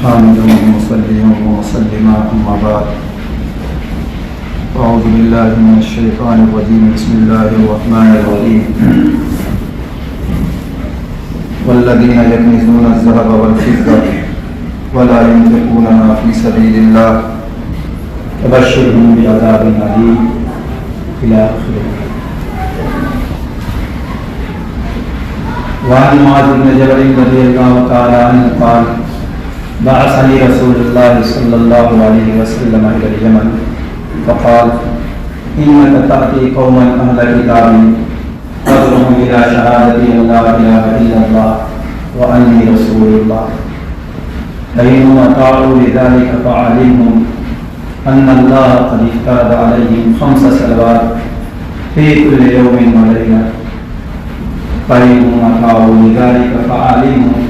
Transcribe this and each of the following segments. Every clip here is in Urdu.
حامدا ومصليا ومسلما أما بعد أعوذ بالله من الشيطان الرجيم بسم الله الرحمن الرحيم والذين يكنزون الذهب والفضة ولا ينفقونها في سبيل الله فبشرهم بعذاب أليم إلى آخره. وعن معاذ بن جبل رضي الله تعالى عنه قال بعثني رسول الله صلى الله عليه وسلم إلى اليمن فقال إنك تأتي قوما أهل كتاب تدعوهم إلى شهادة أن لا إله إلا الله وأني رسول الله فإنهم أطاعوا لذلك فعلمهم أن الله قد افترض عليهم 5 صلوات في كل يوم وليلة فإنهم أطاعوا لذلك فعلمهم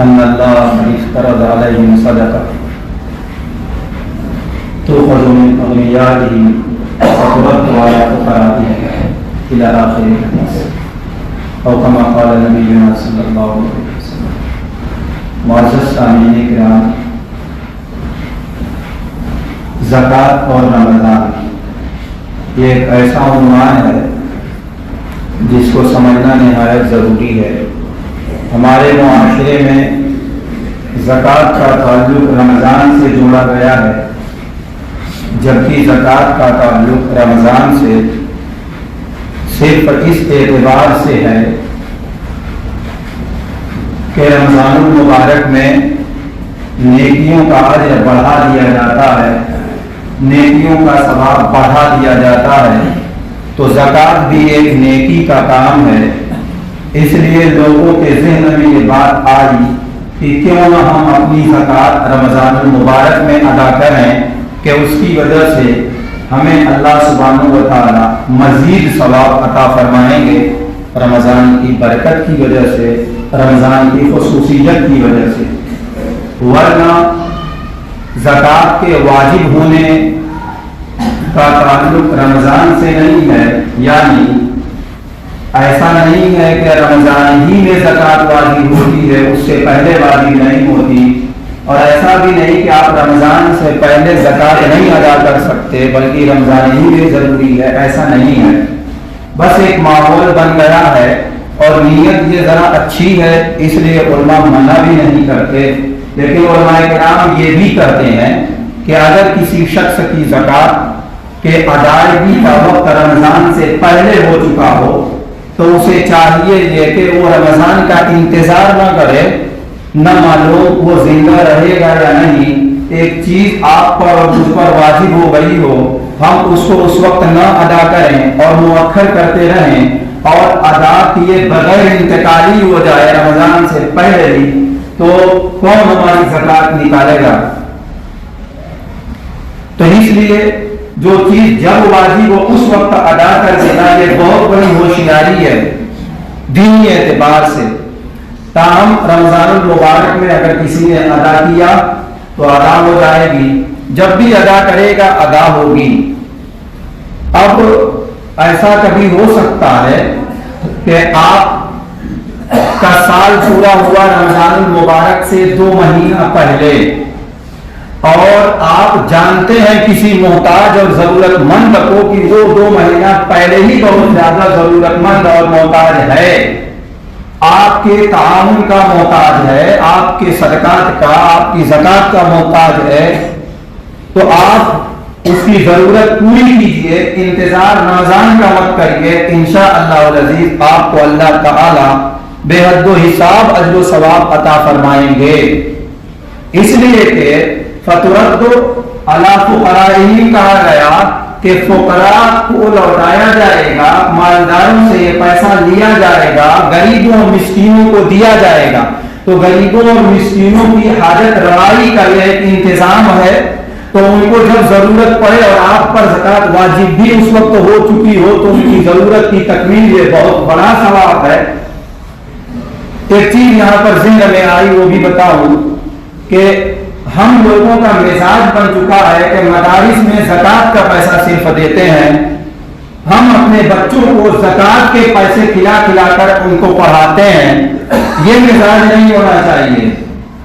أن الله قد افترض عليهم صدقة تؤخذ من أغنيائهم وترد على فقرائهم إلى آخر الحديث أو كما قال نبينا صلی اللہ علیہ وسلم. معزز سامعین کرام، زکوٰۃ اور رمضان یہ ایک ایسا عنوان ہے جس کو سمجھنا نہایت ضروری ہے. ہمارے معاشرے میں زکوٰۃ کا تعلق رمضان سے جوڑا گیا ہے، جبکہ زکوٰۃ کا تعلق رمضان سے صرف اس اعتبار سے ہے کہ رمضان المبارک میں نیکیوں کا اجر بڑھا دیا جاتا ہے، نیکیوں کا ثواب بڑھا دیا جاتا ہے. تو زکوٰۃ بھی ایک نیکی کا کام ہے. اس لیے لوگوں کے ذہن میں یہ بات آئی کہ کیوں نہ ہم اپنی زکوٰۃ رمضان المبارک میں ادا کریں کہ اس کی وجہ سے ہمیں اللہ سبحانہ و تعالی مزید ثواب عطا فرمائیں گے، رمضان کی برکت کی وجہ سے، رمضان کی خصوصیت کی وجہ سے. ورنہ زکوٰۃ کے واجب ہونے کا تعلق رمضان سے نہیں ہے، یعنی ایسا نہیں ہے کہ رمضان ہی میں زکوٰۃ واجب ہوتی ہے، اس سے پہلے واجب نہیں ہوتی، اور ایسا بھی نہیں کہ آپ رمضان سے پہلے زکوٰۃ نہیں ادا کر سکتے بلکہ رمضان ہی میں ضروری ہے، ایسا نہیں ہے. بس ایک ماحول بن گیا ہے اور نیت یہ ذرا اچھی ہے، اس لیے علماء منع بھی نہیں کرتے. لیکن علماء کرام یہ بھی کہتے ہیں کہ اگر کسی شخص کی زکوٰۃ کے ادائیگی کا وقت رمضان سے پہلے ہو چکا ہو تو اسے چاہیے یہ کہ وہ رمضان کا انتظار نہ کرے، نہ معلوم وہ زندہ رہے گا یا نہیں. ایک چیز آپ پر اور مجھ پر واجب ہو گئی ہو، ہم اس کو اس وقت نہ ادا کریں اور مؤخر کرتے رہیں اور ادا کیے بغیر انتقالی ہو جائے رمضان سے پہلے ہی، تو کون ہماری زکوٰۃ نکالے گا؟ تو اس لیے جو چیز جب واجب ہو اس وقت ادا کر دینا یہ بہت بڑی ہوشیاری ہے دینی اعتبار سے. تاہم رمضان المبارک میں اگر کسی نے ادا کیا تو ادا ہو جائے گی، جب بھی ادا کرے گا ادا ہوگی. اب ایسا کبھی ہو سکتا ہے کہ آپ کا سال پورا ہوا رمضان المبارک سے 2 مہینہ پہلے، اور آپ جانتے ہیں کسی محتاج اور ضرورت مند کو کہ وہ 2 مہینہ پہلے ہی بہت زیادہ ضرورت مند اور محتاج ہے، آپ کے تعاون کا محتاج ہے، آپ کے صدقات کا، آپ کی زکوٰۃ کا محتاج ہے، تو آپ اس کی ضرورت پوری کیجئے. انتظار رمضان کا مت کریے، انشاءاللہ العزیز آپ کو اللہ تعالی بے حد و حساب اجر و ثواب عطا فرمائیں گے. اس لیے کہ فَتُرَدُّ عَلَىٰ فُقَرَائِهِمْ کہا گیا کہ فقراء کو لوٹایا جائے گا، مالداروں سے یہ پیسہ لیا جائے گا، غریبوں اور مسکینوں کو دیا جائے گا. تو غریبوں اور مسکینوں کی حاجت روائی کا یہ ایک انتظام ہے، تو ان کو جب ضرورت پڑے اور آپ پر زکوٰۃ واجب بھی اس وقت ہو چکی ہو تو ان کی ضرورت کی تکمیل یہ بہت بڑا ثواب ہے. ایک چیز یہاں پر ذہن میں آئی وہ بھی بتاؤں کہ ہم لوگوں کا مزاج بن چکا ہے کہ مدارس میں زکوٰۃ کا پیسہ صرف دیتے ہیں، ہم اپنے بچوں کو زکوٰۃ کے پیسے کھلا کھلا کر ان کو پڑھاتے ہیں. یہ مزاج نہیں ہونا چاہیے.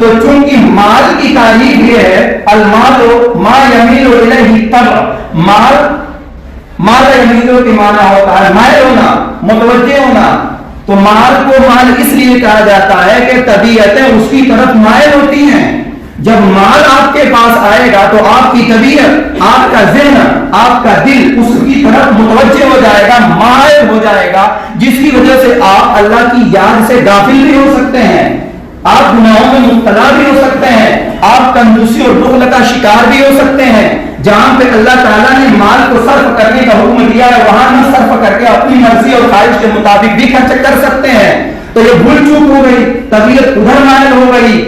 تو چونکہ مال کی تعریف یہ ہے المال ما یمیل الیہ طبع، مال یمیل کے معنی ہوتا ہے مائل ہونا، متوجہ ہونا. تو مال کو مال اس لیے کہا جاتا ہے کہ طبیعتیں اس کی طرف مائل ہوتی ہیں. جب مال آپ کے پاس آئے گا تو آپ کی طبیعت، آپ کا ذہن، آپ کا دل اس کی طرف متوجہ ہو جائے گا، مائل ہو جائے گا، جس کی وجہ سے آپ اللہ کی یاد سے غافل بھی ہو سکتے ہیں، آپ گناہوں میں مبتلا بھی ہو سکتے ہیں، آپ کنجوسی اور بخل کا شکار بھی ہو سکتے ہیں. جہاں پہ اللہ تعالیٰ نے مال کو صرف کرنے کا حکم دیا ہے وہاں نہ صرف کر کے اپنی مرضی اور خواہش کے مطابق بھی خرچ کر سکتے ہیں. تو یہ بھول چوک ہو گئی، طبیعت ادھر مائل ہو گئی.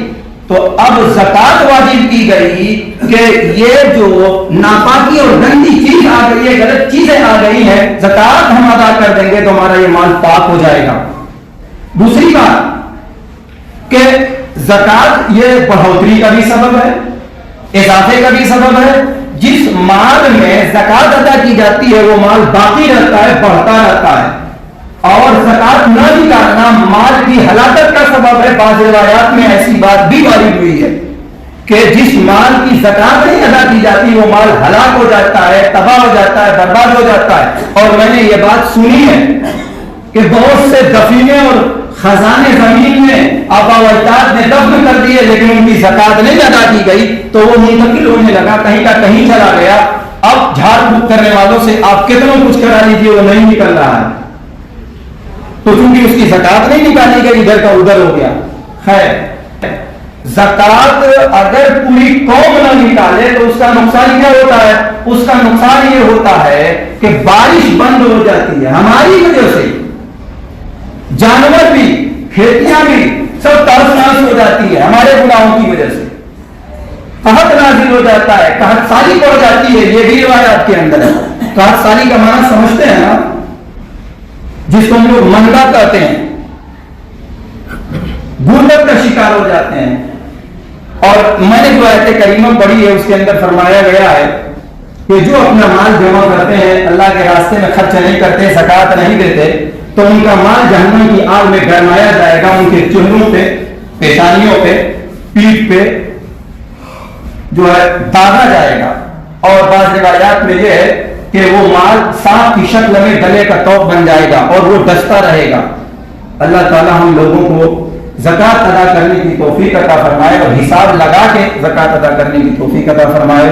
تو اب زکات واجب کی گئی کہ یہ جو ناپاکی اور گندی چیز آ گئی ہے، غلط چیزیں آ گئی ہیں، زکات ہم ادا کر دیں گے تو ہمارا یہ مال پاک ہو جائے گا. دوسری بات کہ زکات یہ بڑھوتری کا بھی سبب ہے، اضافے کا بھی سبب ہے. جس مال میں زکات ادا کی جاتی ہے وہ مال باقی رہتا ہے، بڑھتا رہتا ہے. اور زکات نہ نکالنا مال کی ہلاکت کا سبب ہے. بعض روایات میں ایسی بات بھی وارد ہوئی ہے کہ جس مال کی زکات نہیں ادا کی جاتی وہ مال ہلاک ہو جاتا ہے، تباہ ہو جاتا ہے، برباد ہو جاتا ہے. اور میں نے یہ بات سنی ہے کہ بہت سے دفینے اور خزانے زمین میں آبا و اجداد نے دفن کر دیے لیکن ان کی زکات نہیں ادا کی گئی تو وہ منتقل ہونے لگا، کہیں کا کہیں چلا گیا. اب جھاڑ پھونک کرنے والوں سے آپ کتنا کچھ کرا لیجیے وہ نہیں نکل رہا ہے. تو چونکہ اس کی زکات نہیں نکالی گئی ادھر کا ادھر ہو گیا. خیر، زکات اگر پوری قوم نہ نکالے تو اس کا نقصان کیا ہوتا ہے؟ اس کا نقصان یہ ہوتا ہے کہ بارش بند ہو جاتی ہے ہماری وجہ سے، جانور بھی، کھیتیاں بھی سب تہس نہس ہو جاتی ہے ہمارے گناہوں کی وجہ سے. قحط نازل ہو جاتا ہے، قحط سالی پڑ جاتی ہے، یہ بھی روایات کے اندر ہے. قحط سالی کا معنی سمجھتے ہیں نا، جس کو ہم لوگ منگا کہتے ہیں، غربت کا شکار ہو جاتے ہیں. اور میں نے جو آیت کریمہ پڑھی ہے اس کے اندر فرمایا گیا ہے کہ جو اپنا مال جمع کرتے ہیں، اللہ کے راستے میں خرچ نہیں کرتے، زکات نہیں دیتے، تو ان کا مال جہنم کی آگ میں گرمایا جائے گا. ان کے چہروں پہ، پیشانیوں پہ، پیٹھ پہ جو ہے داغا جائے گا. اور بعض روایات میں یہ ہے کہ وہ مال سانپ کی شکل میں گلے کا توق بن جائے گا اور وہ ڈستا رہے گا. اللہ تعالی ہم لوگوں کو زکات ادا کرنے کی توفیق عطا فرمائے اور حساب لگا کے زکات ادا کرنے کی توفیق عطا فرمائے.